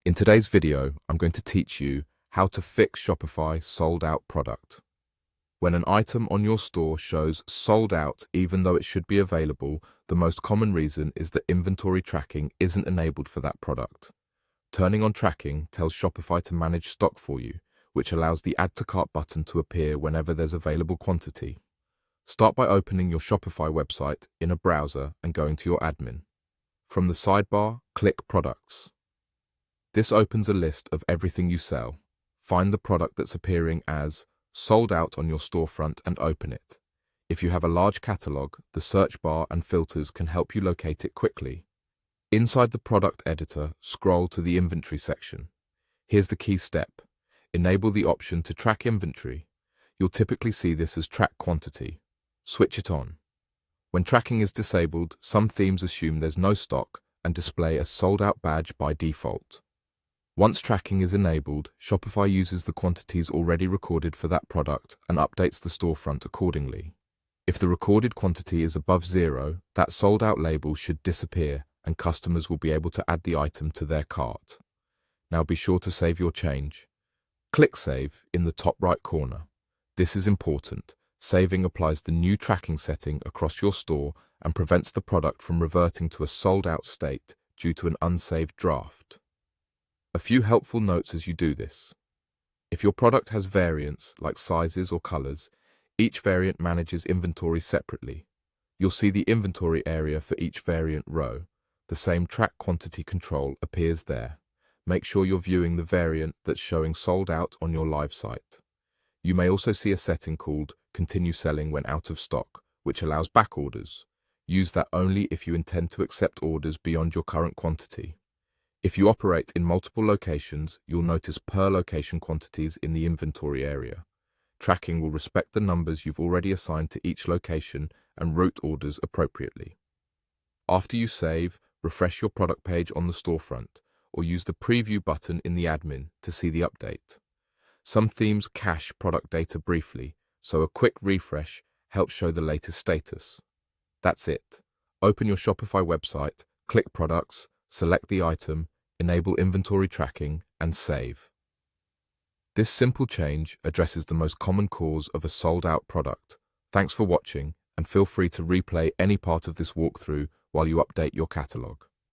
In today's video, I'm going to teach you how to fix Shopify sold out product. When an item on your store shows sold out even though it should be available, the most common reason is that inventory tracking isn't enabled for that product. Turning on tracking tells Shopify to manage stock for you, which allows the Add to Cart button to appear whenever there's available quantity. Start by opening your Shopify website in a browser and going to your admin. From the sidebar, click Products. This opens a list of everything you sell. Find the product that's appearing as sold out on your storefront and open it. If you have a large catalog, the search bar and filters can help you locate it quickly. Inside the product editor, scroll to the inventory section. Here's the key step. Enable the option to track inventory. You'll typically see this as track quantity. Switch it on. When tracking is disabled, some themes assume there's no stock and display a sold out badge by default. Once tracking is enabled, Shopify uses the quantities already recorded for that product and updates the storefront accordingly. If the recorded quantity is above 0, that sold out label should disappear and customers will be able to add the item to their cart. Now be sure to save your change. Click Save in the top right corner. This is important. Saving applies the new tracking setting across your store and prevents the product from reverting to a sold out state due to an unsaved draft. A few helpful notes as you do this. If your product has variants, like sizes or colors, each variant manages inventory separately. You'll see the inventory area for each variant row. The same track quantity control appears there. Make sure you're viewing the variant that's showing sold out on your live site. You may also see a setting called Continue Selling when out of stock, which allows back orders. Use that only if you intend to accept orders beyond your current quantity. If you operate in multiple locations, you'll notice per location quantities in the inventory area. Tracking will respect the numbers you've already assigned to each location and route orders appropriately. After you save, refresh your product page on the storefront, or use the preview button in the admin to see the update. Some themes cache product data briefly, so a quick refresh helps show the latest status. That's it. Open your Shopify website, click Products, select the item, enable inventory tracking, and save. This simple change addresses the most common cause of a sold-out product. Thanks for watching, and feel free to replay any part of this walkthrough while you update your catalog.